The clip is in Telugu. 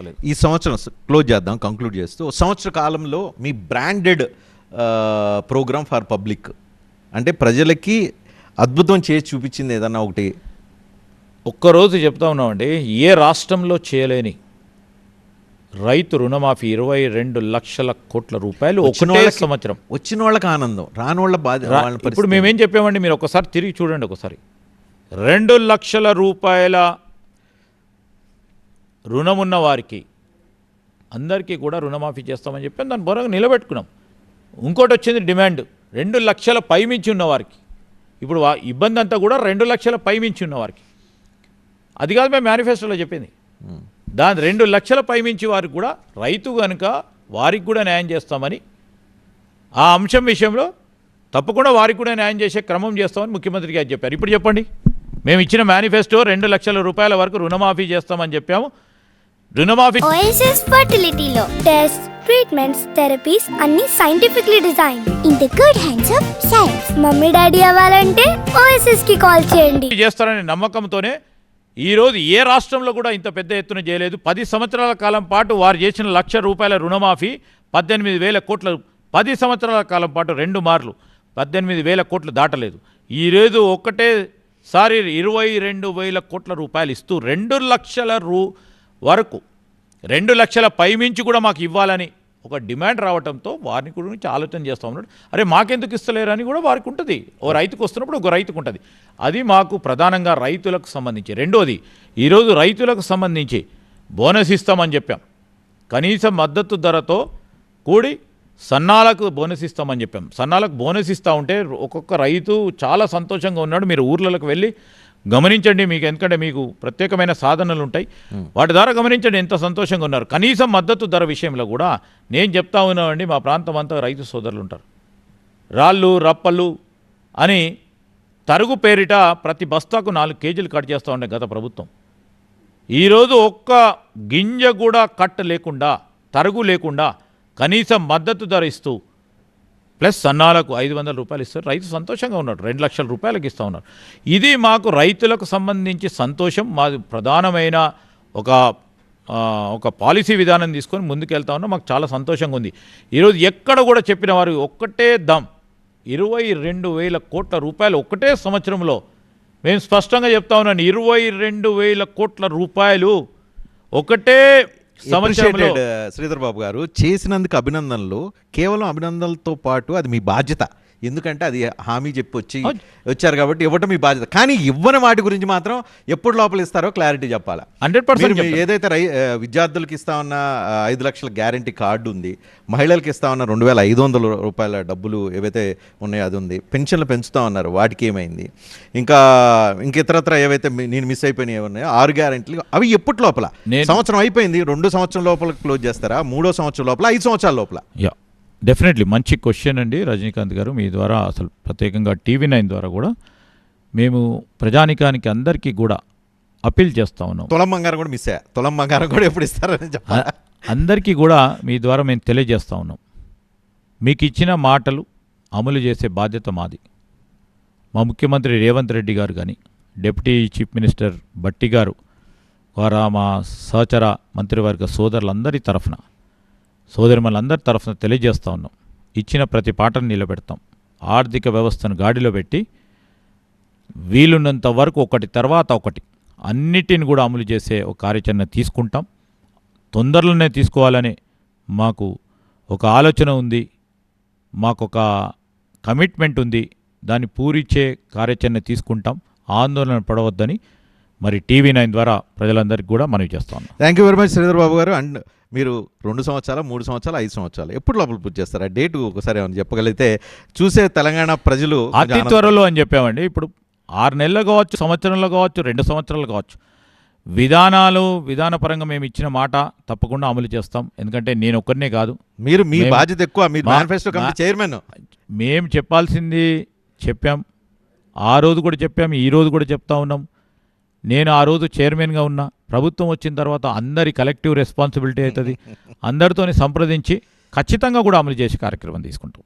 పర్లేదు. ఈ సంవత్సరం క్లోజ్ చేద్దాం, కంక్లూడ్ చేస్తూ సంవత్సర కాలంలో మీ బ్రాండెడ్ ప్రోగ్రామ్ ఫర్ పబ్లిక్ అంటే ప్రజలకి అద్భుతం చేసి చూపించింది ఏదన్నా ఒకటి? ఒక్కరోజు చెప్తా ఉన్నామండి, ఏ రాష్ట్రంలో చేయలేని రైతు రుణమాఫీ 22 లక్షల కోట్ల రూపాయలు ఒకటే సంవత్సరం. వచ్చిన వాళ్ళకి ఆనందం, రాని వాళ్ళ బాధ. ఇప్పుడు మేమేం చెప్పామండి, మీరు ఒకసారి తిరిగి చూడండి. ఒకసారి 2 లక్షల రూపాయల రుణం ఉన్న వారికి అందరికీ కూడా రుణమాఫీ చేస్తామని చెప్పాం, దాని బొరగా నిలబెట్టుకున్నాం. ఇంకోటి వచ్చింది డిమాండ్ 2 లక్షల పైమించి ఉన్నవారికి. ఇప్పుడు ఇబ్బంది అంతా కూడా 2 లక్షల పైమించి ఉన్నవారికి. అది కాదు మేము మేనిఫెస్టోలో చెప్పింది. దాని 2 లక్షల పైమించి వారికి కూడా రైతు కనుక వారికి కూడా న్యాయం చేస్తామని, ఆ అంశం విషయంలో తప్పకుండా వారికి కూడా న్యాయం చేసే క్రమం చేస్తామని ముఖ్యమంత్రి గారు చెప్పారు. ఇప్పుడు చెప్పండి, మేము ఇచ్చిన మేనిఫెస్టో 2 లక్షల రూపాయల వరకు రుణమాఫీ చేస్తామని చెప్పాము. రుణమాఫీ ఓఎస్ఎస్ ఫర్టిలిటీలో టెస్ట్, ట్రీట్మెంట్స్, థెరపీస్ అన్ని scientifically design in the good hands of science. Mummy daddy అవ్వాలంటే ఓఎస్ఎస్ కి కాల్ చేయండి. చేస్తారనే నమ్మకంతోనే ఈరోజు ఏ రాష్ట్రంలో కూడా ఇంత పెద్ద ఎత్తున చేయలేదు. 10 సంవత్సరాల కాలం పాటు వారు చేసిన 1 లక్ష రూపాయల రుణమాఫీ 18,000 కోట్ల. 10 సంవత్సరాల కాలం పాటు 2 మార్లు 18,000 కోట్లు దాటలేదు. ఈరోజు ఒకటేసారి 22,000 కోట్ల రూపాయలు ఇస్తూ 2 లక్షల వరకు 2 లక్షల పైమించి కూడా మాకు ఇవ్వాలని ఒక డిమాండ్ రావడంతో వారిని గురించి ఆలోచన చేస్తూ ఉన్నాడు. అరే మాకెందుకు ఇస్తలేరు అని కూడా వారికి ఉంటుంది. ఓ రైతుకు వస్తున్నప్పుడు ఒక రైతుకు ఉంటుంది. అది మాకు ప్రధానంగా రైతులకు సంబంధించి. రెండోది, ఈరోజు రైతులకు సంబంధించి బోనస్ ఇస్తామని చెప్పాం. కనీస మద్దతు ధరతో కూడి సన్నాలకు బోనస్ ఇస్తామని చెప్పాం. సన్నాలకు బోనస్ ఇస్తూ ఉంటే ఒక్కొక్క రైతు చాలా సంతోషంగా ఉన్నాడు. మీరు ఊర్లలోకి వెళ్ళి గమనించండి, మీకు ఎందుకంటే మీకు ప్రత్యేకమైన సాధనలు ఉంటాయి, వాటి ద్వారా గమనించండి ఎంత సంతోషంగా ఉన్నారు. కనీసం మద్దతు ధర విషయంలో కూడా నేను చెప్తా ఉన్నామండి, మా ప్రాంతం అంతా రైతు సోదరులు ఉంటారు. రాళ్ళు రప్పలు అని తరుగు పేరిట ప్రతి బస్తాకు 4 కేజీలు కట్ చేస్తూ ఉండే గత ప్రభుత్వం. ఈరోజు ఒక్క గింజ కూడా కట్ లేకుండా, తరుగు లేకుండా కనీసం మద్దతు ధర ఇస్తూ ప్లస్ సన్నాలకు 500 రూపాయలు ఇస్తారు. రైతు సంతోషంగా ఉన్నాడు. 2 లక్షల రూపాయలకి ఇస్తూ ఉన్నారు. ఇది మాకు రైతులకు సంబంధించి సంతోషం. మాది ప్రధానమైన ఒక పాలసీ విధానం తీసుకొని ముందుకెళ్తా ఉన్నాం. మాకు చాలా సంతోషంగా ఉంది. ఈరోజు ఎక్కడ కూడా చెప్పిన వారు ఒక్కటే దమ్ 22,000 కోట్ల రూపాయలు ఒకటే సంవత్సరంలో. మేము స్పష్టంగా చెప్తా ఉన్నాను, 22,000 కోట్ల రూపాయలు ఒకటే సంవత్సరంలో. శ్రీధర్ బాబు గారు చేసినందుకు అభినందనలు. కేవలం అభినందనలతో పాటు అది మీ బాధ్యత. ఎందుకంటే అది హామీ చెప్పి వచ్చారు కాబట్టి ఇవ్వటం మీ బాధ్యత. కానీ ఇవ్వని వాటి గురించి మాత్రం ఎప్పుడు లోపల ఇస్తారో క్లారిటీ చెప్పాలా. 100% ఏదైతే విద్యార్థులకి ఇస్తా ఉన్న 5 లక్షల గ్యారంటీ కార్డు ఉంది, మహిళలకు ఇస్తా ఉన్న 2,500 రూపాయల డబ్బులు ఏవైతే ఉన్నాయో అది ఉంది, పెన్షన్లు పెంచుతా ఉన్నారు, వాటికి ఏమైంది, ఇంకా ఇతరత్ర ఏవైతే నేను మిస్ అయిపోయినాయి ఉన్నాయో 6 గ్యారంటీలు, అవి ఎప్పటి లోపల? సంవత్సరం అయిపోయింది, 2 సంవత్సరం లోపల క్లోజ్ చేస్తారా, 3వ సంవత్సరం లోపల, 5 సంవత్సరాల లోపల? డెఫినెట్లీ మంచి క్వశ్చన్ అండి రజనీకాంత్ గారు. మీ ద్వారా అసలు ప్రత్యేకంగా TV9 ద్వారా కూడా మేము ప్రజానికానికి అందరికీ కూడా అప్పీల్ చేస్తూ ఉన్నాం. తులం బంగారం కూడా మిస్ అయ్యా. తులం బంగారం కూడా ఎప్పుడు ఇస్తారని చెప్పాలి. అందరికీ కూడా మీ ద్వారా మేము తెలియజేస్తూ ఉన్నాం, మీకు ఇచ్చిన మాటలు అమలు చేసే బాధ్యత మాది. మా ముఖ్యమంత్రి రేవంత్ రెడ్డి గారు కానీ, డిప్యూటీ చీఫ్ మినిస్టర్ భట్టి గారు, వారా మా సహచర మంత్రివర్గ సోదరులందరి తరఫున, సోదరిమలందరి తరఫున తెలియజేస్తూ ఉన్నాం, ఇచ్చిన ప్రతి పాటను నిలబెడతాం. ఆర్థిక వ్యవస్థను గాడిలో పెట్టి వీలున్నంత వరకు ఒకటి తర్వాత ఒకటి అన్నిటిని కూడా అమలు చేసే ఒక కార్యాచరణ తీసుకుంటాం. తొందరలోనే తీసుకోవాలని మాకు ఒక ఆలోచన ఉంది, మాకు ఒక కమిట్మెంట్ ఉంది. దాన్ని పూరించే కార్యాచరణ తీసుకుంటాం. ఆందోళన పడవద్దని మరి TV9 ద్వారా ప్రజలందరికీ కూడా మనవి చేస్తాం. Thank you very much Sridhar Babu గారు. అండ్ మీరు 2 సంవత్సరాలు, 3 సంవత్సరాలు, 5 సంవత్సరాలు ఎప్పుడు లోపల పూర్తి చేస్తారు? ఆ డేటు ఒకసారి ఏమైనా చెప్పగలిగితే చూసే తెలంగాణ ప్రజలు. అతి త్వరలో అని చెప్పామండి. ఇప్పుడు 6 నెలలు కావచ్చు, సంవత్సరంలో కావచ్చు, 2 సంవత్సరాలు కావచ్చు, విధానపరంగా మేము ఇచ్చిన మాట తప్పకుండా అమలు చేస్తాం. ఎందుకంటే నేను ఒక్కరినే కాదు, మీరు మీ బాధ్యత ఎక్కువ, మీరు మేనిఫెస్టో కమిటీ చైర్మన్. మేము చెప్పాల్సింది చెప్పాం, ఆ రోజు కూడా చెప్పాం, ఈ రోజు కూడా చెప్తా ఉన్నాం. నేను ఆ రోజు చైర్మన్గా ఉన్నా. ప్రభుత్వం వచ్చిన తర్వాత అందరి కలెక్టివ్ రెస్పాన్సిబిలిటీ అవుతుంది. అందరితోని సంప్రదించి ఖచ్చితంగా కూడా అమలు చేసే కార్యక్రమం తీసుకుంటాం.